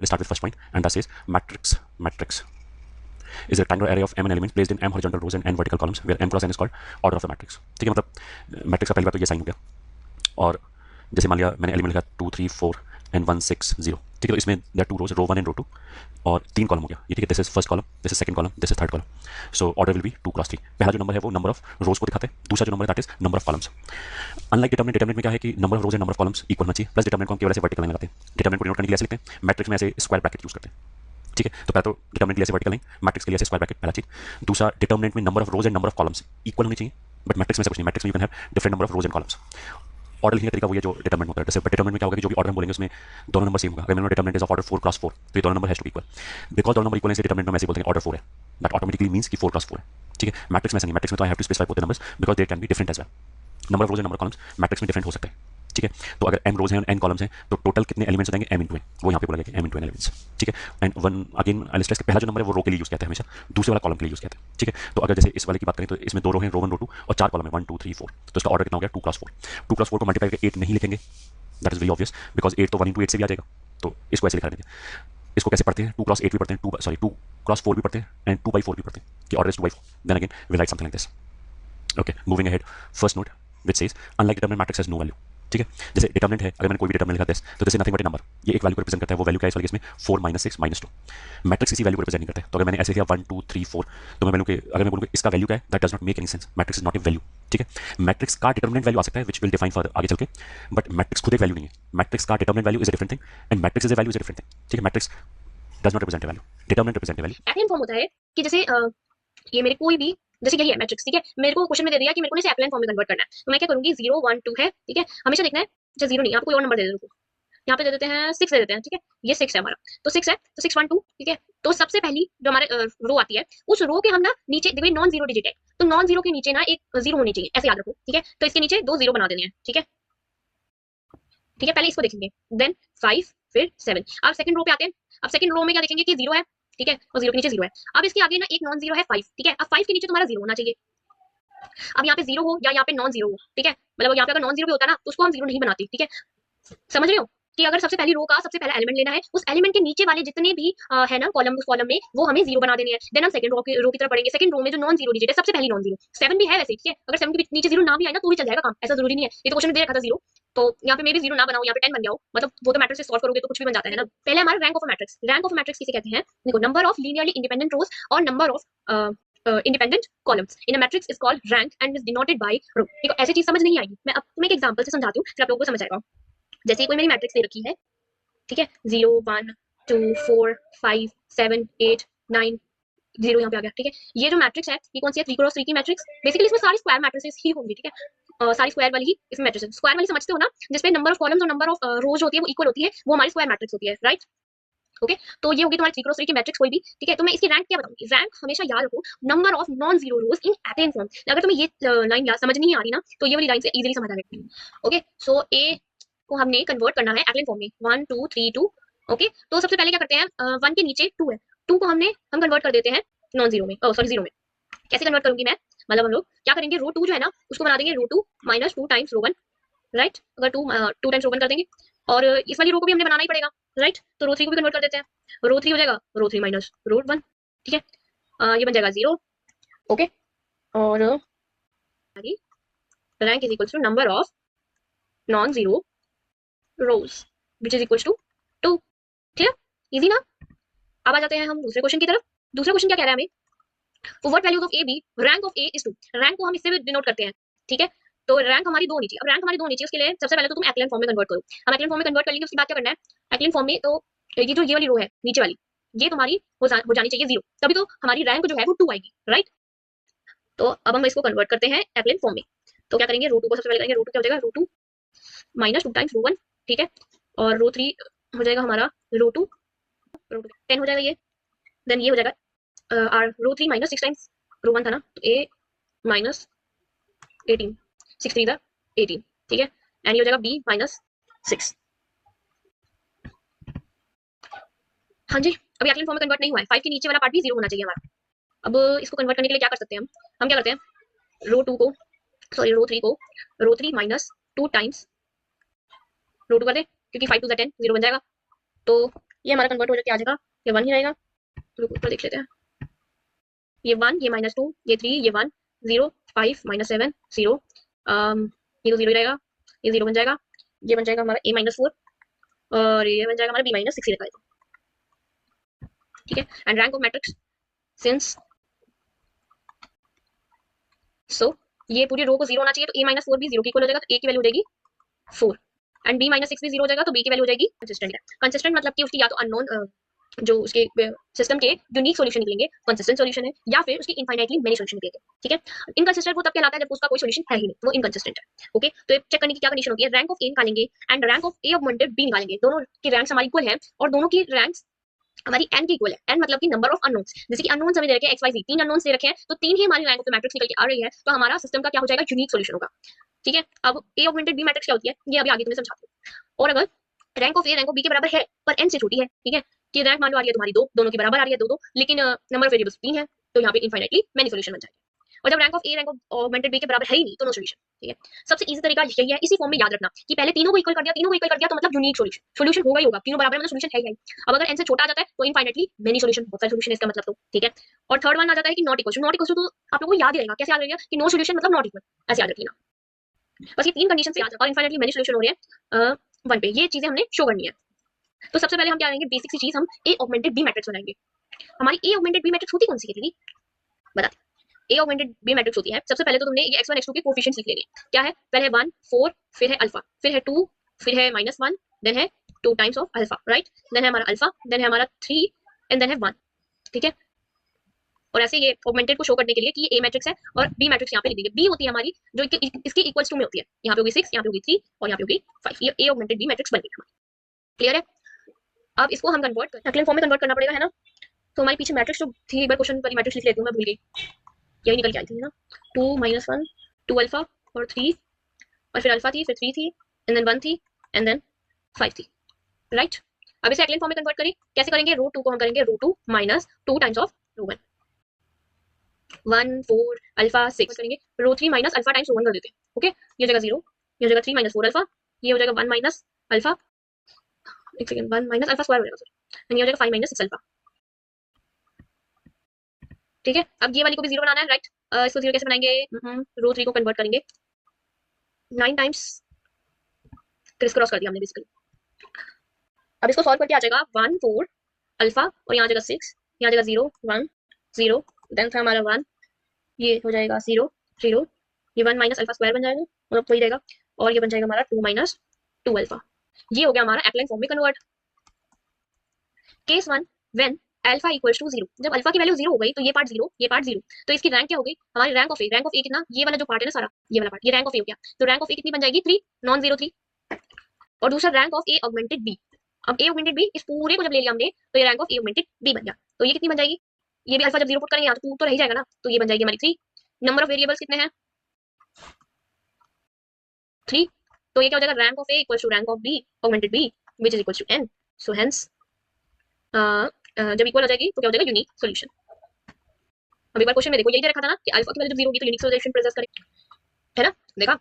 Let's start with first point, and that says matrix is a rectangular array of m elements placed in m horizontal rows and n vertical columns where m plus n is called order of the matrix. ठीक है, मतलब matrix का पहली बात तो ये sign हो गया, और जैसे मान लिया मैंने एलिमेंट लिखा 2 3 4 एंड 1 6 0, ठीक है, तो इसमें there two rows, row 1 and row 2, और 3 कॉलम हो गया ये, ठीक है, this is first column, this is second column, this is third column. So order will be 2 cross 3. पहला जो नंबर है वो नंबर ऑफ रोज को दिखाते हैं, दूसरा जो नंबर है that is number of columns. Unlike determinant में क्या है कि number of rows and number of columns equal होना चाहिए, प्लस डिटरमिनेंट को हम केवल ऐसे वर्टिकल लाइन लगाते हैं. डिटरमिनेंट को डिनोट करने के लिए ऐसे लिखते हैं, मैट्रिक्स में ऐसे स्क्वायर ब्रैकेट यूज करते हैं. ठीक है, तो पहला तो डिटरमिनेंट के लिए ऐसे वर्टिकल लाइन, मैट्रिक्स के लिए ऐसे स्क्वायर ब्रैकेट, पहला चीज. दूसरा, डिटरमिनेंट में number of rows and number of columns equal होनी चाहिए, बट मैट्रिक्स में से कुछ नहीं. मैट्रिक्स में you can have different number of rows and columns. Order लिखने का तरीका वो है जो डिटरमिनेंट होता है. जैसे डिटरमिनेंट में क्या होगा कि जो भी ऑर्डर हम बोलेंगे उसमें दोनों नंबर सेम होगा. अगर मैंने determinant is of order 4 cross 4, तो ये दोनों number has to be equal. Because दोनों नंबर इक्वल है, इसे डिटरमिनेंट में ऐसे बोलते हैं ऑर्डर 4 है, दैट ऑटोमेटिकली मींस कि 4 क्रॉस 4 है. ठीक है, मैट्रिक्स में ऐसा नहीं. मैट्रिक्स में तो I have to specify both the numbers because they can be different as well. Number of rows and number columns matrix में डिफरेंट हो सकते हैं. ठीक है, तो अगर m रोज हैं और n कॉलम्स हैं तो टोटल कितने एलिमेंट्स हो जाएंगे, m इंटू n, वो यहाँ पे बोला गया कि m इंटू n एलिमेंट्स. ठीक है, and one again I stress, पहला जो नंबर है वो रो के लिए यूज किया है हमेशा, दूसरे वाला कॉलम के लिए यूज किया है. ठीक है, तो अगर जैसे इस वाले की बात करें तो इसमें 2 रो हैं, रो 1 रो 2, और 4 कॉलम है 1 2 3 4, तो इसका ऑर्डर कितना हो गया 2 क्रॉस 4. 2 क्रॉस 4 को मल्टीप्लाई करके 8 नहीं लिखेंगे, that is very obvious, because 8 तो 1 इंटू 8 से भी आ जाएगा, तो इसको ऐसे लिखा देंगे. इसको कैसे पढ़ते हैं, 2 क्रॉस 8 भी पढ़ते हैं, 2 क्रॉस 4 भी पढ़ते हैं, एंड 2/4 भी पढ़ते हैं कि order is 2/4. Then again we write something like this. Okay, moving ahead, first note which says unlike determinant matrix has no value. ठीक है, जैसे डिटरमिनेंट है, अगर मैंने कोई भी डिटरमिनेंट लिखा दिस, तो this is nothing but A number, ये एक वैल्यू को रिप्रेजेंट करता है. वो वैल्यू क्या है इस वाले केस में 4 -6 -2. मैट्रिक्स किसी वैल्यू को रिप्रेजेंट नहीं करता है. तो अगर मैंने ऐसे किया 1 2 3 4, तो मैं बोलूँ अगर मैं बोलूँ इसका वैल्यू क्या है, that does not make any sense. Matrix is not a value. ठीक है, मैट्रिक्स का डिटरमिनेंट वैल्यू आ सकता है विच विल डिफाइन फॉर आगे चल के, बट मैट्रिक्स खुद एक वैल्यू नहीं है. मैट्रिक्स का determinant value is a different thing and matrix is a value is a different thing. ठीक है, matrix does not represent a value, determinant represent a value. एप्लाइन फॉर्म होता है कि जैसे ये मेरे कोई भी, जैसे यही है मैट्रिक्स, ठीक है, मेरे को क्वेश्चन में दे दिया कि मेरे को इसे एप्लाइन फॉर्म में कन्वर्ट करना है, तो मैं क्या करूंगी 0 1 2 है, ठीक है, हमेशा देखना है. अच्छा 0 नहीं, आपको कोई और नंबर दे देते हैं, यहाँ पे दे देते हैं 6 दे देते हैं. ठीक है, ये 6 है हमारा, तो 6 है, तो 6 1 2. ठीक है, तो सबसे पहली जो हमारे रो आती है, उस रो के हम ना नीचे देखो नॉन जीरो डिजिट है, तो नॉन जीरो के नीचे ना एक 0 होनी चाहिए, ऐसे याद रखो. ठीक है, तो इसके नीचे 2 0 बना देने हैं. ठीक है, ठीक है, पहले इसको देखेंगे, देन 5 फिर 7. अब सेकंड रो पे आते हैं. अब सेकंड रो में क्या देखेंगे कि 0 है, ठीक है, और 0 के नीचे 0 है. अब इसके आगे ना एक नॉन जीरो है 5. ठीक है, अब 5 के नीचे तुम्हारा 0 होना चाहिए. अब यहाँ पे 0 हो या यहाँ पे नॉन जीरो हो, ठीक है, मतलब यहाँ पे अगर नॉन जीरो भी होता ना तो उसको हम 0 नहीं बनाते. ठीक है, समझ रहे हो कि अगर सबसे पहली रो का सबसे पहला एलिमेंट लेना है, उस एलिमेंट के नीचे वाले जितने भी है ना कॉलम, उस कॉलम में वो हमें 0 बना देने हैं. देन हम सेकंड रो की तरफ बढ़ेंगे. सेकंड रो में जो नॉन जीरो डिजिट है, सबसे पहली नॉन जीरो 7 भी है वैसे. ठीक है, अगर 7 के नीचे 0 ना भी आए ना तो भी चल जाएगा काम, ऐसा जरूरी नहीं है. ये तो क्वेश्चन में दे रखा था 0, तो यहाँ पे मे भी 0 ना बनाओ, यहाँ पे 10 बन जाओ, मतलब वो तो मैट्रिक्स से सॉल्व करोगे तो कुछ भी बन जाता है ना. पहले हमारा rank of matrix. Rank of matrix किसे कहते हैं, देखो, number of linearly independent rows और number of independent columns in a matrix is called rank and is denoted by rho. देखो ऐसी चीज समझ नहीं आएगी, मैं अब तुम्हें एक एग्जांपल से समझाती हूँ, फिर आप लोगों को समझ आएगा. जैसे कोई मेरी मैट्रिक्स दे रखी है, ठीक है, 0 1 2 4 5 7 8 9 0 यहाँ पे आ गया. ठीक है, ये जो मैट्रिक्स है ये कौन सी है, 3 क्रॉस 3 की मैट्रिक्स. बेसिकली इसमें सारी स्क्वायर मैट्रिसेस ही होंगी. ठीक है, सारी स्क्वायर वाली ही इसमें मैट्रिक्स. स्क्वायर वाली समझते हो ना, जिसपे नंबर ऑफ कॉलम्स और नंबर ऑफ रोज होती है वो इक्वल होती है, वो हमारी स्क्वायर मैट्रिक्स होती है. राइट, ओके, तो ये होगी तुम्हारी 3 क्रॉस 3 की मैट्रिक्स कोई भी. ठीक है, तो मैं इसकी रैंक क्या बताऊंगी. रैंक हमेशा याद रखो, number of non zero rows in echelon form. अगर तुम्हें ये लाइन याद समझ नहीं आ रही ना तो ये वाली लाइन से इजीली समझ आ जाएगी. ओके, सो ए को हमने कन्वर्ट करना है एप्लाइन फॉर्म में, 1 2 3 2. ओके, तो सबसे पहले क्या करते हैं, 1 के नीचे 2 है, 2 को हम कन्वर्ट कर देते हैं नॉन जीरो में, सॉरी 0 में. कैसे कन्वर्ट करूंगी मैं, मतलब हम लोग क्या करेंगे, रो 2 जो है ना उसको बना देंगे रो 2 माइनस 2 टाइम्स रो 1. राइट, अगर 2 टाइम्स रो 1 कर देंगे, और इस वाली रो को भी हमने बनाना ही पड़ेगा. राइट, तो रो 3 को भी कन्वर्ट कर देते हैं. रो 3 हो जाएगा रो 3 माइनस रो 1. ठीक है, ये बन जाएगा 0. ओके, और rank is equals to number of non zero rows which is equals to 2. Clear, easy ना. अब आ जाते हैं हम दूसरे क्वेश्चन की तरफ. दूसरा क्वेश्चन क्या कह रहा है हमें, for what values of A B rank of A is 2. Rank को हम इससे भी डिनोट करते हैं. ठीक है, तो रैंक हमारी 2 होनी चाहिए. अब रैंक हमारी 2 होनी चाहिए, उसके लिए सबसे पहले तो तुम एक्लेन फॉर्म में कन्वर्ट करो. हम एक्लेन फॉर्म में कन्वर्ट कर लेंगे, उसके बाद क्या करना है, एक्लेन फॉर्म में तो ये जो ये वाली रो है नीचे वाली, ये तुम्हारी हो जानी चाहिए 0, तभी तो हमारी रैंक जो है वो 2 आएगी. राइट, तो अब हम इसको कन्वर्ट करते हैं एक्लेन फॉर्म में. तो क्या करेंगे, रो 2 को सबसे पहले करेंगे, रो 2 क्या हो जाएगा, रो 2 माइनस 2 टाइम्स रो 1. ठीक है, और रो 3 हो जाएगा हमारा रो 2 10 हो जाएगा ये. देन ये हो जाएगा are row 3 minus 6 times row 1 था ना, तो ए माइनस 18, 6 3 18. ठीक है, एंड ये हो जाएगा बी माइनस 6. हाँ जी, अभी एक्लिन फॉर्म में कन्वर्ट नहीं हुआ है. 5 के नीचे वाला पार्ट भी 0 होना चाहिए हमारा. अब इसको कन्वर्ट करने के लिए क्या कर सकते हैं हम क्या करते हैं, रो 2 को सॉरी रो 3 को रो 3 माइनस 2 टाइम्स रो 2 कर दे, क्योंकि 5 2 10 0 बन जाएगा. तो ये हमारा कन्वर्ट हो जाके आ जाएगा, ये 1 ही रहेगा। तो ऊपर देख लेते हैं, ये 1, ये -2, ये 3, ये 1, 0, 5, -7, 0, ये तो 0 ही रहेगा, ये 0 बन जाएगा, ये बन जाएगा हमारा A-4 और ये बन जाएगा हमारा B-6 ही रहेगा। ठीक है, and rank of matrix since so ये पूरी रो को 0 होना चाहिए, तो A-4 भी 0 के इक्वल हो जाएगा, तो A की वैल्यू हो जाएगी 4 एंड B-6 भी 0 हो जाएगा, तो B की वैल्यू हो जाएगी कंसिस्टेंट है। कंसिस्टेंट मतलब कि उसकी या तो अननोन जो उसके सिस्टम के यूनिक सॉल्यूशन निकलेंगे, कंसिस्टेंट सॉल्यूशन है, या फिर उसकी इनफाइनाइटली मेनी सॉल्यूशन निकलेंगे। ठीक है, इनकंसिस्टेंट वो तब कहलाता है जब उसका कोई सॉल्यूशन है ही नहीं, वो इनकंसिस्टेंट है। ओके, तो चेक करने की क्या कंडीशन होती है, रैंक ऑफ ए निकालेंगे and rank of A augmented B निकालेंगे, दोनों की रैंक्स हमारी इक्वल है और दोनों की रैंक्स हमारी n की इक्वल है। n मतलब कि नंबर ऑफ अननोन्स, जैसे कि अननोन्स हमें दे रखे हैं x y z, 3 अननोन्स दे रखे हैं, तो 3 ही हमारी रैंक ऑफ द मैट्रिक्स निकल के आ रही है, तो हमारा सिस्टम का क्या हो जाएगा, यूनिक सॉल्यूशन होगा। ठीक है, अब ए ऑगमेंटेड बी मैट्रिक्स क्या होती है, ये अभी आगे तुम्हें समझाती हूँ। और अगर rank of A rank of B के बराबर है पर n से छोटी है, ठीक है, कि रैंक मान लो आ रही है तुम्हारी 2, दोनों की बराबर आ रही है 2 2, लेकिन नंबर ऑफ वेरिएबल्स 3 है, तो यहाँ पे इनफाइनाइटली मेनी सॉल्यूशन बन जाएगा। और जब rank of A rank of augmented B के बराबर है ही नहीं, तो नो सॉल्यूशन। ठीक है, सबसे इजी तरीका यही है, इसी फॉर्म में याद रखना कि पहले तीनों को इक्वल कर दिया, तीनों को इक्वल कर दिया, तो मतलब यूनिक सॉल्यूशन, सॉल्यूशन होगा ही होगा, तीनों बराबर मतलब सॉल्यूशन है ही है। अब अगर n से छोटा आ जाता है तो इनफाइनाइटली मेनी सॉल्यूशन, बहुत सारे सॉल्यूशन है इसका मतलब, तो ठीक है। और थर्ड वन आ जाता है कि नॉट इक्वल, नॉट इक्वल तो आप लोगों को याद ही रहेगा, कैसे याद रहेगा कि नो सॉल्यूशन मतलब नॉट इक्वल, ऐसे याद रखना। बस ये तीन कंडीशन से याद, और इनफाइनाइटली मेनी सॉल्यूशन हो रहे हैं वन पे, ये चीजें हमने शो करनी है। तो सबसे पहले हम क्या करेंगे, बेसिक सी चीज, हम ए ऑगमेंटेड बी मैट्रिक्स बनाएंगे। हमारी ए ऑगमेंटेड बी मैट्रिक्स होती कौन सी है दीदी, बताते। ए ऑगमेंटेड बी मैट्रिक्स होती है, सबसे पहले तो तुमने ये x1 x2 के कोफिशिएंट्स लिख लेंगे। क्या है, पहले है 1 4, फिर है अल्फा, फिर है 2, फिर है -1, देन है 2 times of alpha, right, then है हमारा अल्फा, देन है हमारा 3 एंड देन है 1। ठीक है, और ऐसे ये ऑगमेंटेड को शो करने के लिए कि ये ए मैट्रिक्स है और बी मैट्रिक्स यहाँ पे लिख देंगे। बी होती है हमारी जो इसके इक्वल्स टू में होती है, यहाँ पे होगी 6, यहाँ पे होगी 3 और यहाँ पे होगी 5, ये ए ऑगमेंटेड बी मैट्रिक्स बन गई हमारी। क्लियर है, अब इसको हम कन्वर्ट कर एक्लेन फॉर्म में कन्वर्ट करना पड़ेगा, है ना। तो हमारी पीछे मैट्रिक्स जो थी, एक बार क्वेश्चन पर मैट्रिक्स लिख लेती हूँ, मैं भूल गई, यही निकल के आई थी ना, 2 -1 2 अल्फा और 3, और फिर अल्फा थी, फिर 3 थी एंड देन 1 थी एंड देन 5 थी, राइट। अब इसे एक्लेन फॉर्म में कन्वर्ट करें, कैसे करेंगे, रो 2 को हम करेंगे row 2 minus 2 times of row 1, 1 4 alpha 6 करेंगे, row 3 minus alpha times row 1 कर देते हैं। ओके, ये हो जाएगा 0, ये हो जाएगा 3 -4 अल्फा, ये हो जाएगा 1 माइनस अल्फा, एक सेकंड, 1 माइनस अल्फा स्क्वायर हो जाएगा, सॉरी, ये हो जाएगा 5 -6 अल्फा। ठीक है, अब ये वाली को भी 0 बनाना है, राइट। इसको 0 कैसे बनाएंगे, रो 3 को कन्वर्ट करेंगे 9 टाइम्स, क्रिस क्रॉस कर दिया हमने बेसिकली। अब इसको सॉल्व करके आ जाएगा 1 4 अल्फा और यहाँ आ जाएगा 6, यहाँ आ जाएगा 0 1 0, देन था हमारा 1, ये हो जाएगा 0 0, ये 1 माइनस अल्फा स्क्वायर बन जाएगा, मतलब वही रहेगा, और ये बन जाएगा हमारा 2 माइनस 2 अल्फा। ये हो गया हमारा एप्लाइन फॉर्म में convert. Case 1, when alpha equals to 0, जब अल्फा की वैल्यू 0 हो गई, तो ये पार्ट 0, ये पार्ट 0, तो इसकी रैंक क्या हो गई, हमारी rank of A, rank of A कितना, ये वाला जो पार्ट है ना सारा, ये वाला पार्ट, ये रैंक ऑफ ए हो गया, तो रैंक ऑफ ए कितनी बन जाएगी 3, नॉन जीरो 3। और दूसरा rank of A augmented B, अब ए ऑगमेंटेड बी, इस पूरे को जब ले लिया हमने, तो ये rank of A augmented B बन गया, तो ये कितनी बन जाएगी, ये भी अल्फा जब 0 पुट करेंगे यहाँ, तो 2 तो रह ही जाएगा ना, तो ये बन जाएगी हमारी 3। नंबर ऑफ वेरिएबल्स कितने हैं, 3, तो ये क्या हो जाएगा, rank of A equals to rank of B augmented B which is equals to n, so hence जब इक्वल हो जाएगी तो क्या हो जाएगा, यूनिक सॉल्यूशन। अब एक बार क्वेश्चन में देखो, यही दे रखा था ना कि अल्फा की वैल्यू जब 0 होगी तो यूनिक सॉल्यूशन प्रोसेस करें, है ना, देखा।